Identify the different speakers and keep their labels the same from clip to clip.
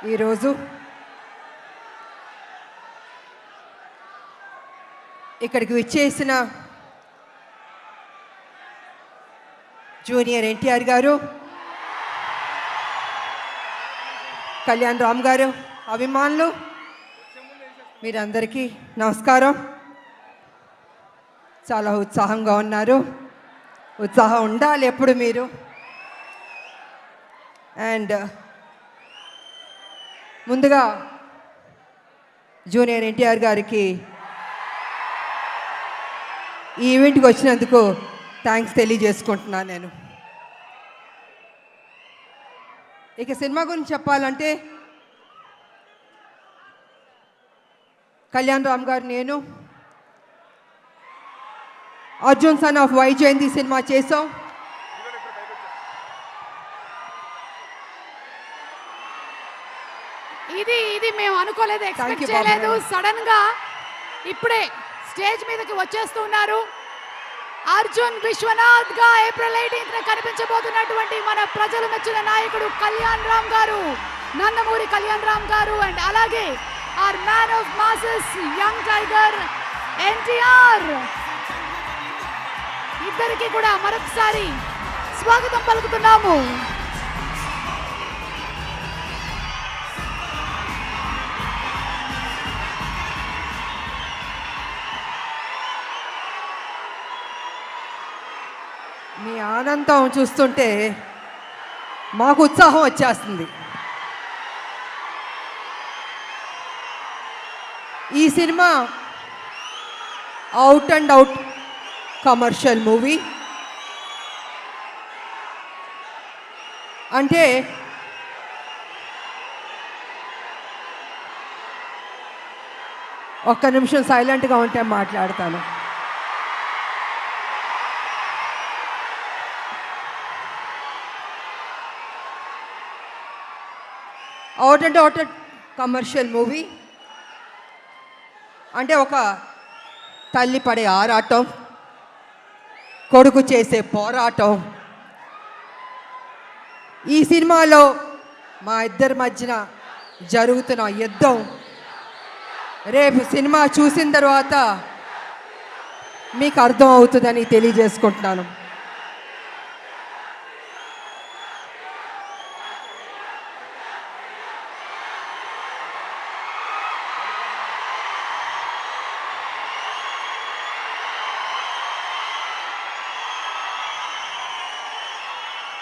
Speaker 1: ఈరోజు ఇక్కడికి విచ్చేసిన జూనియర్ ఎన్టీఆర్ గారు, కళ్యాణ్ రామ్ గారు, అభిమానులు, మీరందరికీ నమస్కారం. చాలా ఉత్సాహంగా ఉన్నారు. ఉత్సాహం ఉండాలి ఎప్పుడు మీరు. అండ్ ముందుగా జూనియర్ ఎన్టీఆర్ గారికి ఈ ఈవెంట్కి వచ్చినందుకు థ్యాంక్స్ తెలియజేసుకుంటున్నాను నేను. ఇక సినిమా గురించి చెప్పాలంటే కళ్యాణ్ రామ్ గారు, నేను Arjun son of Vyjayanthi cinema చేసాం.
Speaker 2: ఇది మేము అనుకోలేదు, ఎక్స్పెక్ట్ చేయలేదు. సడన్ గా ఇప్పుడే స్టేజ్ మీదకి వచ్చేస్తున్నారు. అర్జున్ విశ్వనాథ్ గా ఏప్రిల్ 18న కనిపించబోతున్నటువంటి మన ప్రజలు మెచ్చిన నాయకుడు కళ్యాణ్ రామ్ గారు, నందమూరి కళ్యాణ్ రామ్ గారు, అండ్ అలాగే our man of masses young tiger NTR, ఇద్దరికి కూడా మరొకసారి స్వాగతం పలుకుతున్నాము.
Speaker 1: మీ ఆనందం చూస్తుంటే మాకు ఉత్సాహం వచ్చేస్తుంది. ఈ cinema out and out commercial movie. అంటే ఒక్క నిమిషం సైలెంట్గా ఉంటే మాట్లాడతాను. Out and out commercial movie అంటే ఒక తల్లి పడే ఆరాటం, కొడుకు చేసే పోరాటం. ఈ సినిమాలో మా ఇద్దరి మధ్యన జరుగుతున్న యుద్ధం రేపు సినిమా చూసిన తర్వాత మీకు అర్థం అవుతుందని తెలియజేసుకుంటున్నాను.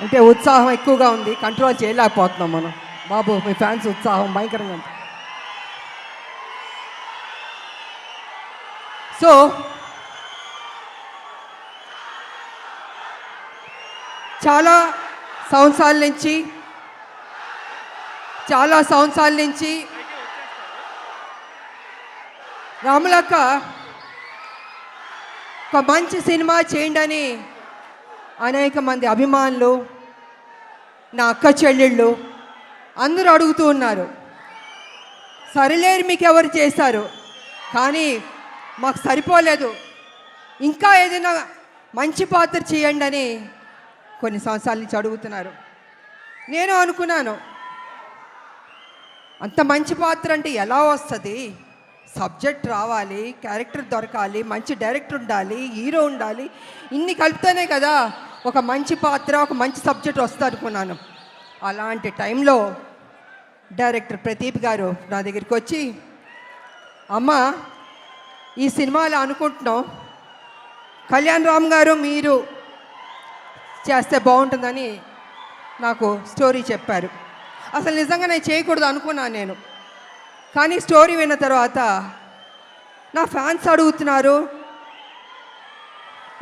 Speaker 1: అంటే ఉత్సాహం ఎక్కువగా ఉంది, కంట్రోల్ చేయలేకపోతున్నాం మనం. బాబు, మీ ఫ్యాన్స్ ఉత్సాహం భయంకరంగా ఉంది. సో చాలా సంవత్సరాల నుంచి రాములక్క ఒక మంచి సినిమా చేయండి అని అనేక మంది అభిమానులు, నా అక్క చెల్లెళ్ళు అందరూ అడుగుతూ ఉన్నారు. సరిలేరు మీకు ఎవరు చేశారు, కానీ మాకు సరిపోలేదు, ఇంకా ఏదైనా మంచి పాత్ర చేయండి అని కొన్ని సంవత్సరాల నుంచి అడుగుతున్నారు. నేను అనుకున్నాను, అంత మంచి పాత్ర అంటే ఎలా వస్తుంది? సబ్జెక్ట్ రావాలి, క్యారెక్టర్ దొరకాలి, మంచి డైరెక్టర్ ఉండాలి, హీరో ఉండాలి, ఇన్ని కలిపితేనే కదా ఒక మంచి పాత్ర, ఒక మంచి సబ్జెక్ట్ వస్తుంది అనుకున్నాను. అలాంటి టైంలో డైరెక్టర్ ప్రదీప్ గారు నా దగ్గరికి వచ్చి, అమ్మ ఈ సినిమాలో అనుకుంటున్నాం కళ్యాణ్ రామ్ గారు మీరు చేస్తే బాగుంటుందని నాకు స్టోరీ చెప్పారు. అసలు నిజంగా నేను చేయకూడదు అనుకున్నాను నేను. కానీ స్టోరీ విన్న తర్వాత నా ఫ్యాన్స్ అడుగుతున్నారు,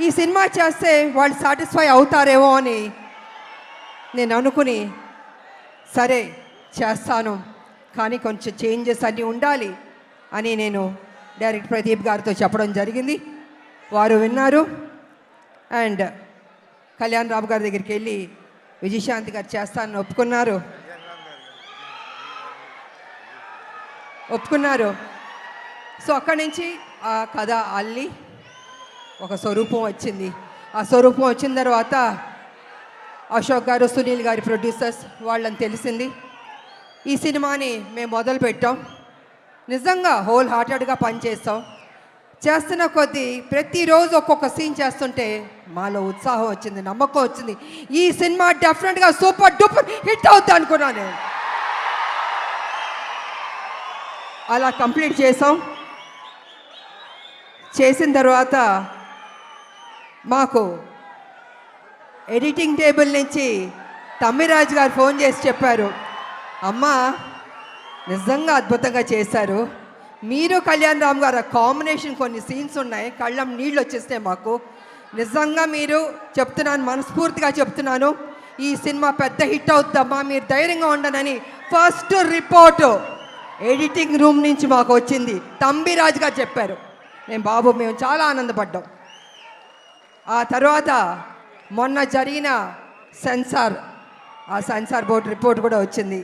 Speaker 1: ఈ సినిమా చేస్తే వాళ్ళు సాటిస్ఫై అవుతారేమో అని నేను అనుకుని, సరే చేస్తాను, కానీ కొంచెం చేంజెస్ అన్నీ ఉండాలి అని నేను డైరెక్టర్ ప్రదీప్ గారితో చెప్పడం జరిగింది. వారు విన్నారు. అండ్ కళ్యాణ్ రామ్ గారి దగ్గరికి వెళ్ళి విజయశాంతి గారు చేస్తానని ఒప్పుకున్నారు. సో అక్కడి నుంచి ఆ కథ అల్లి ఒక స్వరూపం వచ్చింది. ఆ స్వరూపం వచ్చిన తర్వాత అశోక్ గారు, సునీల్ గారి ప్రొడ్యూసర్స్ వాళ్ళని తెలిసింది. ఈ సినిమాని మేము మొదలు పెట్టాం. నిజంగా హోల్ హార్టెడ్గా పనిచేస్తాం. చేస్తున్న కొద్దీ ప్రతిరోజు ఒక్కొక్క సీన్ చేస్తుంటే మాలో ఉత్సాహం వచ్చింది, నమ్మకం వచ్చింది. ఈ సినిమా డెఫినెట్గా సూపర్ డూపర్ హిట్ అవుతుంది అనుకున్నాను నేను. అలా కంప్లీట్ చేసాం. చేసిన తర్వాత మాకు ఎడిటింగ్ టేబుల్ నుంచి తమ్మిరాజు గారు ఫోన్ చేసి చెప్పారు, అమ్మా నిజంగా అద్భుతంగా చేశారు, మీరు కళ్యాణ్ రామ్ గారు కాంబినేషన్ కొన్ని సీన్స్ ఉన్నాయి, కళ్ళం నీళ్ళు వచ్చేస్తాయి మాకు. నిజంగా మీరు చెప్తున్నాను, మనస్ఫూర్తిగా చెప్తున్నాను, ఈ సినిమా పెద్ద హిట్ అవుతుందమ్మా, మీరు ధైర్యంగా ఉండనని ఫస్ట్ రిపోర్టు ఎడిటింగ్ రూమ్ నుంచి మాకు వచ్చింది. తంబిరాజు గారు చెప్పారు. మేము చాలా ఆనందపడ్డాం. ఆ తర్వాత మొన్న జరిగిన సెన్సార్ బోర్డు రిపోర్ట్ కూడా వచ్చింది.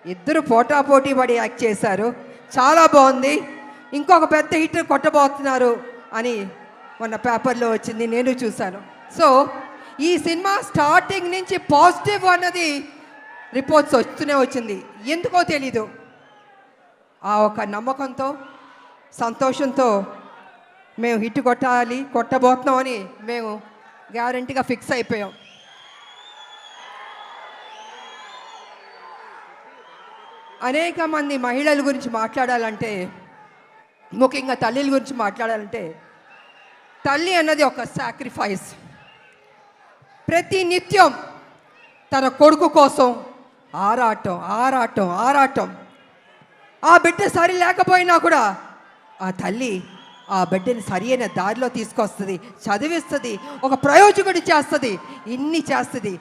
Speaker 1: ఇద్దరు పోటాపోటీ పడి యాక్ట్ చేశారు, చాలా బాగుంది, ఇంకొక పెద్ద హిట్ కొట్టబోతున్నారు అని మొన్న పేపర్లో వచ్చింది, నేను చూశాను. సో ఈ సినిమా స్టార్టింగ్ నుంచి పాజిటివ్ అన్నది రిపోర్ట్స్ వస్తూనే వచ్చింది. ఎందుకో తెలీదు, ఆ ఒక నమ్మకంతో సంతోషంతో మేము హిట్ కొట్టబోతున్నామని మేము గ్యారంటీగా ఫిక్స్ అయిపోయాం. అనేక మంది మహిళల గురించి మాట్లాడాలంటే, ముఖ్యంగా తల్లిల గురించి మాట్లాడాలంటే, తల్లి అన్నది ఒక సాక్రిఫైస్. ప్రతి నిత్యం తన కొడుకు కోసం ఆరాటం. ఆ బిడ్డ సరి లేకపోయినా కూడా ఆ తల్లి ఆ బిడ్డని సరి అయిన దారిలో తీసుకొస్తుంది, చదివిస్తుంది, ఒక ప్రయోజకుడి చేస్తుంది, ఇన్ని చేస్తుంది.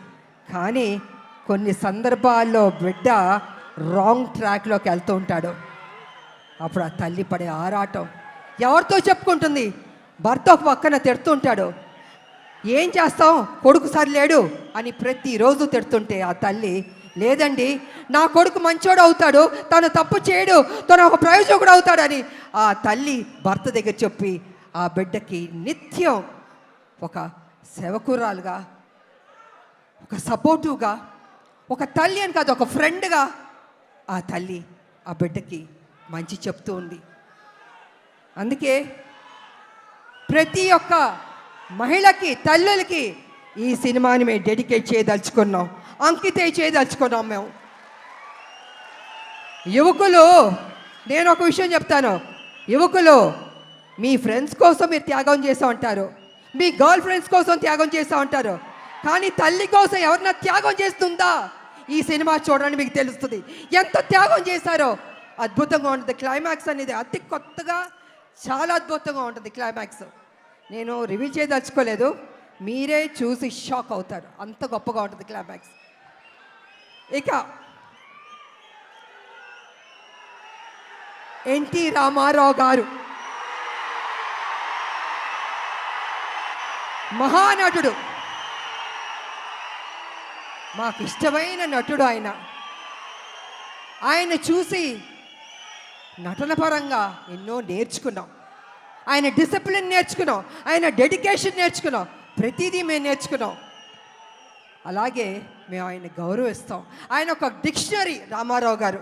Speaker 1: కానీ కొన్ని సందర్భాల్లో బిడ్డ రాంగ్ ట్రాక్లోకి వెళ్తూ ఉంటాడు. అప్పుడు ఆ తల్లి పడే ఆరాటం ఎవరితో చెప్పుకుంటుంది? భర్త ఒక పక్కన తిడుతుంటాడు, ఏం చేస్తాం కొడుకు సరిలేడు అని ప్రతిరోజు తిడుతుంటే ఆ తల్లి, లేదండి నా కొడుకు మంచోడు అవుతాడు, తను తప్పు చేయడు, తను ఒక ప్రయోజకుడు అవుతాడని ఆ తల్లి భర్త దగ్గర చెప్పి ఆ బిడ్డకి నిత్యం ఒక సేవకురాలుగా, ఒక సపోర్టివ్గా, ఒక తల్లి అని కాదు ఒక ఫ్రెండ్గా ఆ తల్లి ఆ బిడ్డకి మంచి చెప్తూ ఉంది. అందుకే ప్రతి ఒక్క మహిళకి, తల్లులకి ఈ సినిమాని మేము డెడికేట్ చేయదలుచుకున్నాం, అంకితం చేయదలుచుకున్నాం మేము. యువకులు, నేను ఒక విషయం చెప్తాను, యువకులు మీ ఫ్రెండ్స్ కోసం మీరు త్యాగం చేస్తూ ఉంటారు, మీ గర్ల్ ఫ్రెండ్స్ కోసం త్యాగం చేస్తూ ఉంటారు, కానీ తల్లి కోసం ఎవరన్నా త్యాగం చేస్తుందా? ఈ సినిమా చూడండి, మీకు తెలుస్తుంది ఎంత త్యాగం చేశారో. అద్భుతంగా ఉంటుంది క్లైమాక్స్ అనేది, అతి కొత్తగా చాలా అద్భుతంగా ఉంటుంది క్లైమాక్స్. నేను రివీల్ చేయదలుచుకోలేదు, మీరే చూసి షాక్ అవుతారు, అంత గొప్పగా ఉంటుంది క్లైమాక్స్. ఇక ఎన్టీ రామారావు గారు మహానటుడు, మాకు ఇష్టమైన నటుడు ఆయన చూసి నటన పరంగా ఎన్నో నేర్చుకున్నాం, ఆయన డిసిప్లిన్ నేర్చుకున్నాం, ఆయన డెడికేషన్ నేర్చుకున్నాం, ప్రతిదీ మేము నేర్చుకున్నాం. అలాగే మేము ఆయన గౌరవిస్తాం. ఆయన ఒక డిక్షనరీ రామారావు గారు,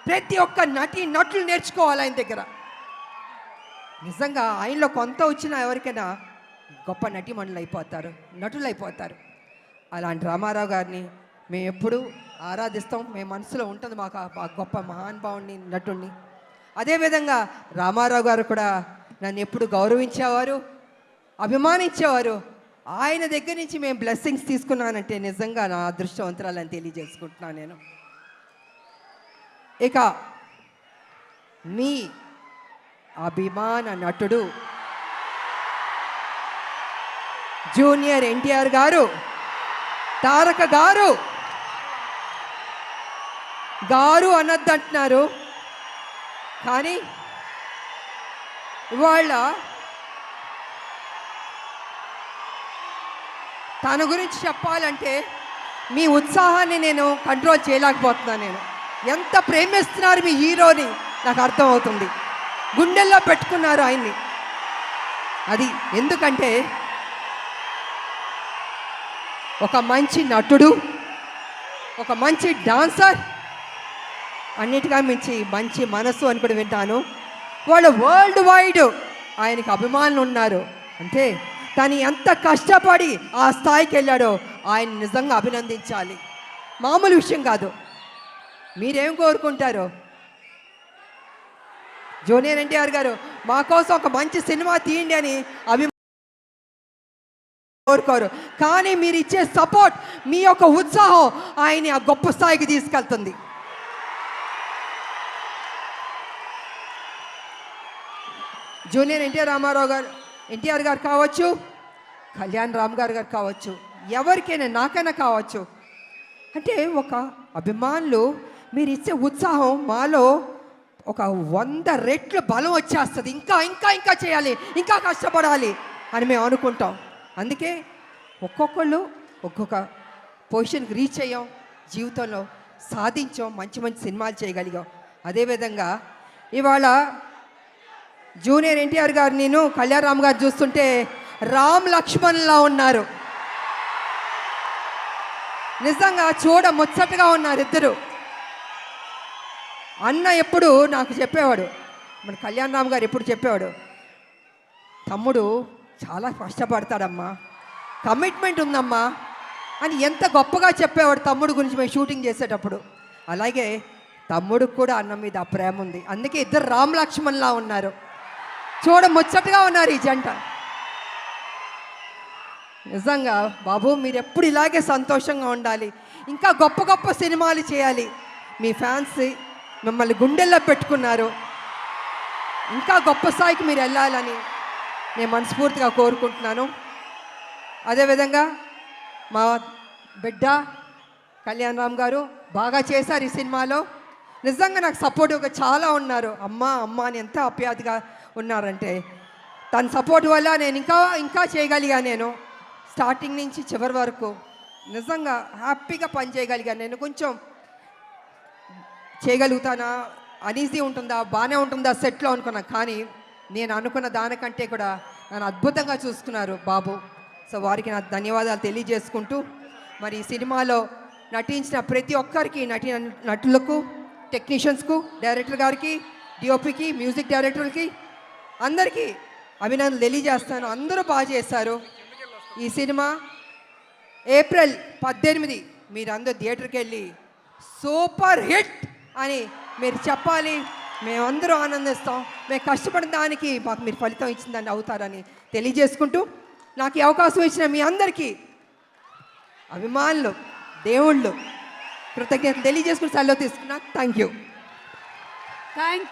Speaker 1: ప్రతి ఒక్క నటులు నేర్చుకోవాలి ఆయన దగ్గర. నిజంగా ఆయనలో కొంత వచ్చినా ఎవరికైనా గొప్ప నటులు అయిపోతారు. అలాంటి రామారావు గారిని మేము ఎప్పుడూ ఆరాధిస్తాం, మేము మనసులో ఉంటుంది మాకు ఆ గొప్ప మహానుభావుని, నటుడిని. అదేవిధంగా రామారావు గారు కూడా నన్ను ఎప్పుడు గౌరవించేవారు, అభిమానించేవారు. ఆయన దగ్గర నుంచి మేము బ్లెస్సింగ్స్ తీసుకున్నానంటే నిజంగా నా అదృష్టవంతురాలని తెలియజేసుకుంటున్నాను నేను. ఇక మీ అభిమాన నటుడు జూనియర్ ఎన్టీఆర్ గారు, తారక గారు అనొద్దంటున్నారు, కానీ ఇవాళ తన గురించి చెప్పాలంటే మీ ఉత్సాహాన్ని నేను కంట్రోల్ చేయలేకపోతున్నాను. నేను ఎంత ప్రేమిస్తున్నారు మీ హీరోని నాకు అర్థమవుతుంది, గుండెల్లో పెట్టుకున్నారు ఆయన్ని. అది ఎందుకంటే ఒక మంచి నటుడు, ఒక మంచి డాన్సర్, అన్నిటిగా మించి మంచి మనసు అని కూడా వింటాను. వాళ్ళు వరల్డ్ వైడ్ ఆయనకి అభిమానులు ఉన్నారు. అంటే తను ఎంత కష్టపడి ఆ స్థాయికి వెళ్ళాడో ఆయన నిజంగా అభినందించాలి. మామూలు విషయం కాదు. మీరేం కోరుకుంటారో? జూనియర్ ఎన్టీఆర్ గారు మా కోసం ఒక మంచి సినిమా తీయండి అని కోరుకోరు, కానీ మీరు ఇచ్చే సపోర్ట్, మీ యొక్క ఉత్సాహం ఆయన్ని ఆ గొప్ప స్థాయికి తీసుకెళ్తుంది. జూనియర్ ఎన్టీఆర్ గారు కావచ్చు, కళ్యాణ్ రామ్ గారు కావచ్చు, ఎవరికైనా నాకైనా కావచ్చు, అంటే ఒక అభిమానులు మీరు ఇచ్చే ఉత్సాహం మాలో ఒక 100 రెట్లు బలం వచ్చేస్తుంది. ఇంకా ఇంకా ఇంకా చేయాలి, ఇంకా కష్టపడాలి అని మేము అనుకుంటాం. అందుకే ఒక్కొక్కళ్ళు ఒక్కొక్క పొజిషన్కి రీచ్ అయ్యాం, జీవితంలో సాధించాం, మంచి మంచి సినిమాలు చేయగలిగాం. అదేవిధంగా ఇవాళ జూనియర్ ఎన్టీఆర్ గారు, నేను కళ్యాణ్ రామ్ గారు చూస్తుంటే రామ్ లక్ష్మణ్లా ఉన్నారు. నిజంగా చూడ ముచ్చటగా ఉన్నారు ఇద్దరు. అన్న ఎప్పుడు నాకు చెప్పేవాడు, మన కళ్యాణ్ రామ్ గారు ఎప్పుడు చెప్పేవాడు, తమ్ముడు చాలా కష్టపడతాడమ్మా, కమిట్మెంట్ ఉందమ్మా అని ఎంత గొప్పగా చెప్పేవాడు తమ్ముడు గురించి మేము షూటింగ్ చేసేటప్పుడు. అలాగే తమ్ముడికి కూడా అన్న మీద ఆ ప్రేమ ఉంది. అందుకే ఇద్దరు రామ్ లక్ష్మణ్లా ఉన్నారు, చూడ ముచ్చటగా ఉన్నారు ఈ జంట. నిజంగా బాబు మీరు ఎప్పుడు ఇలాగే సంతోషంగా ఉండాలి, ఇంకా గొప్ప గొప్ప సినిమాలు చేయాలి. మీ ఫ్యాన్స్ మిమ్మల్ని గుండెల్లో పెట్టుకున్నారు, ఇంకా గొప్ప స్థాయికి మీరు వెళ్ళాలని నేను మనస్ఫూర్తిగా కోరుకుంటున్నాను. అదేవిధంగా మా బిడ్డ కళ్యాణ్ రామ్ గారు బాగా చేశారు ఈ సినిమాలో. నిజంగా నాకు సపోర్టివ్గా చాలా ఉన్నారు. అమ్మ అమ్మ అని ఎంత ఆప్యాయతగా ఉన్నారంటే, తన సపోర్ట్ వల్ల నేను ఇంకా చేయగలిగా. నేను స్టార్టింగ్ నుంచి చివరి వరకు నిజంగా హ్యాపీగా పని చేయగలిగాను. నేను కొంచెం చేయగలుగుతానా, అనీజీ ఉంటుందా, బాగానే ఉంటుందా సెట్లో అనుకున్నా, కానీ నేను అనుకున్న దానికంటే కూడా నన్ను అద్భుతంగా చూసుకున్నారు బాబు. సో వారికి నా ధన్యవాదాలు తెలియజేసుకుంటూ, మరి ఈ సినిమాలో నటించిన ప్రతి ఒక్కరికి, నటులకు, టెక్నీషియన్స్కు, డైరెక్టర్ గారికి, డిఓపికి, మ్యూజిక్ డైరెక్టర్కి అందరికీ అభినందనలు తెలియజేస్తాను. అందరూ బాగా చేశారు. ఈ సినిమా ఏప్రిల్ 18 మీరందరూ థియేటర్కి వెళ్ళి సూపర్ హిట్ అని మీరు చెప్పాలి. మేమందరూ ఆనందిస్తాం. మేము కష్టపడిన దానికి మాకు మీరు ఫలితం ఇచ్చిందని అవుతారని తెలియజేసుకుంటూ, నాకు ఈ అవకాశం ఇచ్చిన మీ అందరికీ అభిమానులు, దేవుళ్ళు కృతజ్ఞతలు తెలియజేసుకుని సెలవు తీసుకున్నా. థ్యాంక్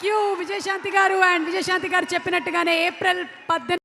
Speaker 1: యూ
Speaker 2: విజయశాంతి గారు. అండ్ విజయశాంతి గారు చెప్పినట్టుగానే ఏప్రిల్ 18